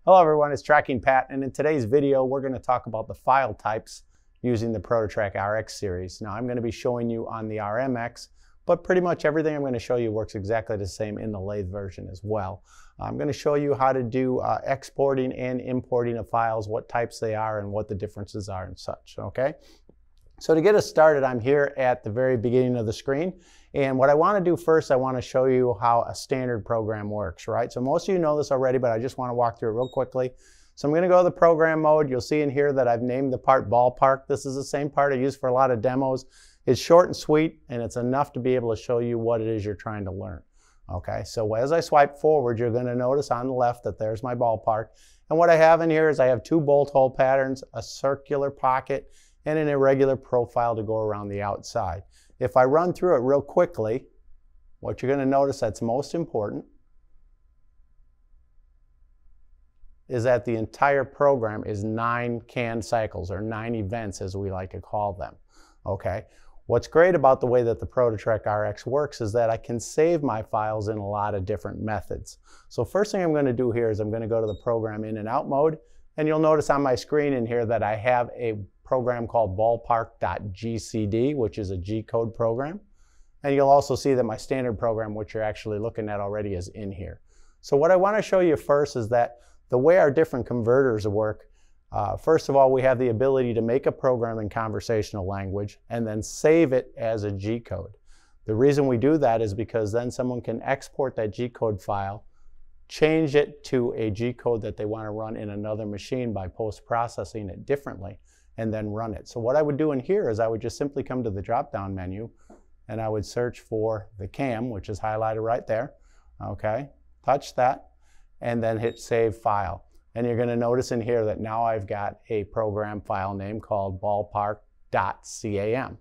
Hello everyone, it's Tracking Pat, and in today's video we're going to talk about the file types using the ProtoTRAK RX series. Now I'm going to be showing you on the RMX, but pretty much everything I'm going to show you works exactly the same in the lathe version as well. I'm going to show you how to do exporting and importing of files, what types they are and what the differences are and such, okay? So to get us started, I'm here at the very beginning of the screen, and what I want to do first, I want to show you how a standard program works, right? So most of you know this already, but I just want to walk through it real quickly. So I'm going to go to the program mode. You'll see in here that I've named the part Ballpark. This is the same part I use for a lot of demos. It's short and sweet, and it's enough to be able to show you what it is you're trying to learn. Okay, so as I swipe forward, you're going to notice on the left that there's my Ballpark. And what I have in here is I have two bolt hole patterns, a circular pocket, and an irregular profile to go around the outside. If I run through it real quickly, what you're going to notice that's most important is that the entire program is 9 can cycles, or 9 events as we like to call them. Okay. What's great about the way that the ProtoTRAK RX works is that I can save my files in a lot of different methods. So first thing I'm going to do here is I'm going to go to the program in and out mode, and you'll notice on my screen in here that I have a program called ballpark.gcd, which is a G-code program. And you'll also see that my standard program, which you're actually looking at already, is in here. So what I want to show you first is that the way our different converters work, first of all, we have the ability to make a program in conversational language and then save it as a G-code. The reason we do that is because then someone can export that G-code file, change it to a G-code that they want to run in another machine by post-processing it differently, and then run it. So what I would do in here is I would just simply come to the drop-down menu and I would search for the CAM, which is highlighted right there. Okay, touch that and then hit Save File. And you're going to notice in here that now I've got a program file name called ballpark.cam.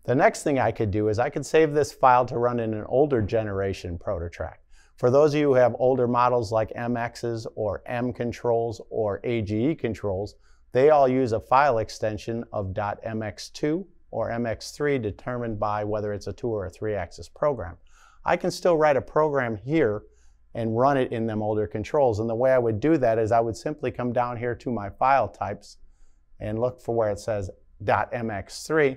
The next thing I could do is I could save this file to run in an older generation ProtoTRAK. For those of you who have older models like MXs or M controls or AGE controls, they all use a file extension of .mx2 or mx3 determined by whether it's a 2 or a 3-axis program. I can still write a program here and run it in them older controls. And the way I would do that is I would simply come down here to my file types and look for where it says .mx3,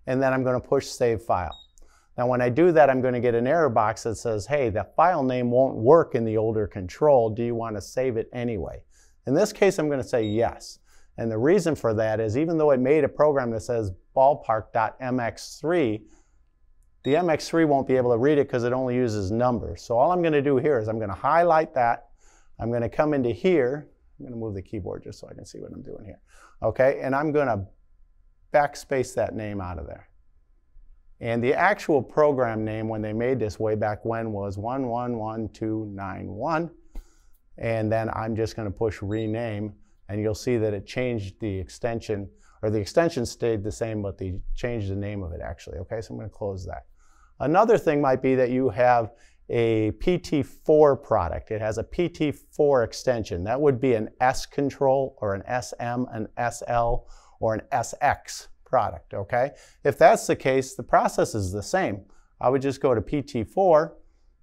and then I'm going to push Save File. Now when I do that, I'm going to get an error box that says, hey, the file name won't work in the older control. Do you want to save it anyway? In this case, I'm going to say yes. And the reason for that is even though it made a program that says ballpark.mx3, the MX3 won't be able to read it because it only uses numbers. So all I'm going to do here is I'm going to highlight that. I'm going to come into here. I'm going to move the keyboard just so I can see what I'm doing here. Okay, and I'm going to backspace that name out of there. And the actual program name when they made this way back when was 111291. And then I'm just going to push Rename. And you'll see that it changed the extension, or the extension stayed the same, but they changed the name of it actually. Okay, so I'm going to close that. Another thing might be that you have a PT4 product. It has a PT4 extension. That would be an S control or an SM, an SL, or an SX product. Okay, if that's the case, the process is the same. I would just go to PT4,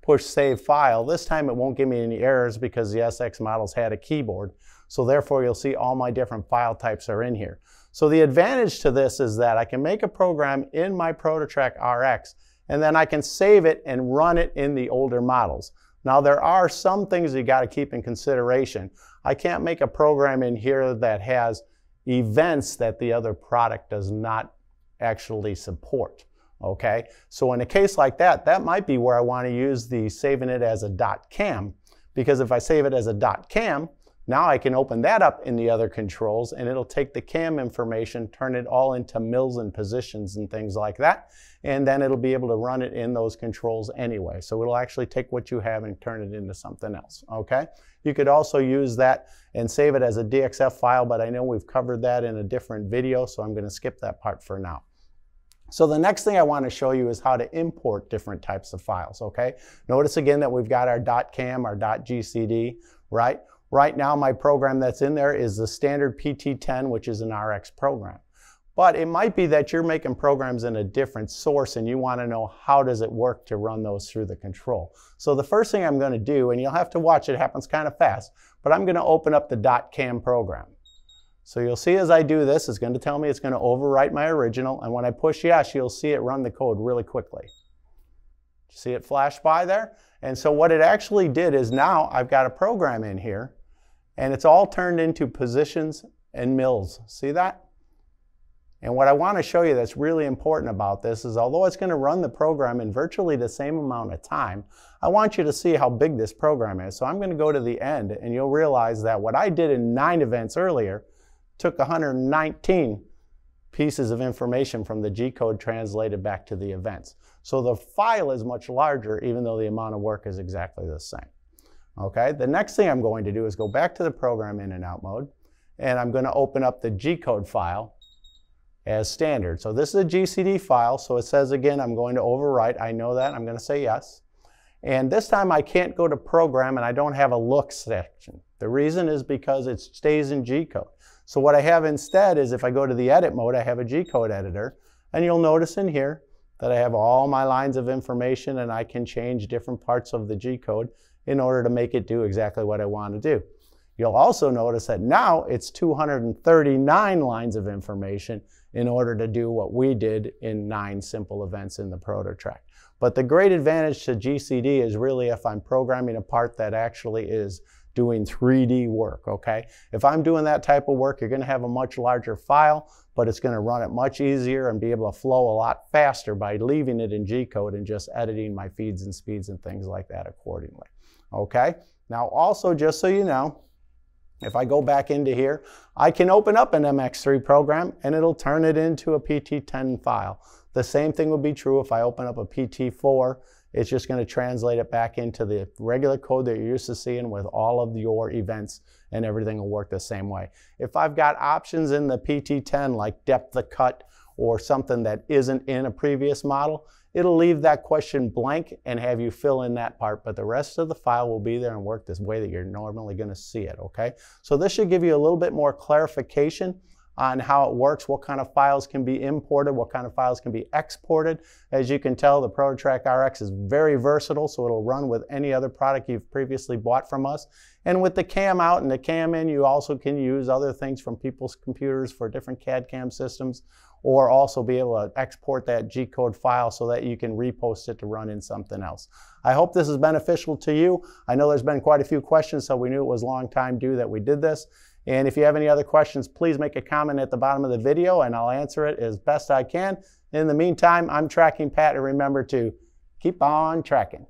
push Save File. This time it won't give me any errors because the SX models had a keyboard. So therefore you'll see all my different file types are in here. So the advantage to this is that I can make a program in my ProtoTRAK RX and then I can save it and run it in the older models. Now there are some things you got to keep in consideration. I can't make a program in here that has events that the other product does not actually support. Okay, so in a case like that, that might be where I want to use the saving it as a .cam, because if I save it as a .cam, now I can open that up in the other controls and it'll take the cam information, turn it all into mills and positions and things like that, and then it'll be able to run it in those controls anyway. So it'll actually take what you have and turn it into something else. Okay, you could also use that and save it as a DXF file, but I know we've covered that in a different video, so I'm going to skip that part for now. So the next thing I want to show you is how to import different types of files. Okay, notice again that we've got our .cam, our .gcd, right? Right now my program that's in there is the standard PT10, which is an RX program. But it might be that you're making programs in a different source and you want to know how does it work to run those through the control. So the first thing I'm going to do, and you'll have to watch, it happens kind of fast, but I'm going to open up the .cam program. So you'll see as I do this, it's going to tell me it's going to overwrite my original, and when I push yes, you'll see it run the code really quickly. See it flash by there? And so what it actually did is now I've got a program in here, and it's all turned into positions and mills. See that? And what I want to show you that's really important about this is although it's going to run the program in virtually the same amount of time, I want you to see how big this program is. So I'm going to go to the end, and you'll realize that what I did in 9 events earlier took 119 pieces of information from the G-code translated back to the events. So the file is much larger even though the amount of work is exactly the same. Okay, the next thing I'm going to do is go back to the program in and out mode, and I'm going to open up the G-code file as standard. So this is a GCD file, so it says again I'm going to overwrite. I know that, I'm going to say yes. And this time I can't go to program and I don't have a look section. The reason is because it stays in G-code. So what I have instead is if I go to the edit mode, I have a G-code editor, and you'll notice in here that I have all my lines of information and I can change different parts of the G-code in order to make it do exactly what I want to do. You'll also notice that now it's 239 lines of information in order to do what we did in 9 simple events in the ProtoTRAK. But the great advantage to GCD is really if I'm programming a part that actually is doing 3D work, okay? If I'm doing that type of work, you're going to have a much larger file, but it's going to run it much easier and be able to flow a lot faster by leaving it in G-code and just editing my feeds and speeds and things like that accordingly, okay? Now also, just so you know, if I go back into here, I can open up an MX3 program and it'll turn it into a PT10 file. The same thing would be true if I open up a PT4. It's just going to translate it back into the regular code that you're used to seeing with all of your events, and everything will work the same way. If I've got options in the PT10 like depth of cut or something that isn't in a previous model, it'll leave that question blank and have you fill in that part, but the rest of the file will be there and work this way that you're normally going to see it, okay? So this should give you a little bit more clarification on how it works, what kind of files can be imported, what kind of files can be exported. As you can tell, the ProtoTRAK RX is very versatile, so it'll run with any other product you've previously bought from us. And with the cam out and the cam in, you also can use other things from people's computers for different CAD/CAM systems, or also be able to export that G-code file so that you can repost it to run in something else. I hope this is beneficial to you. I know there's been quite a few questions, so we knew it was long time due that we did this. And if you have any other questions, please make a comment at the bottom of the video and I'll answer it as best I can. In the meantime, I'm Tracking Pat, and remember to keep on tracking.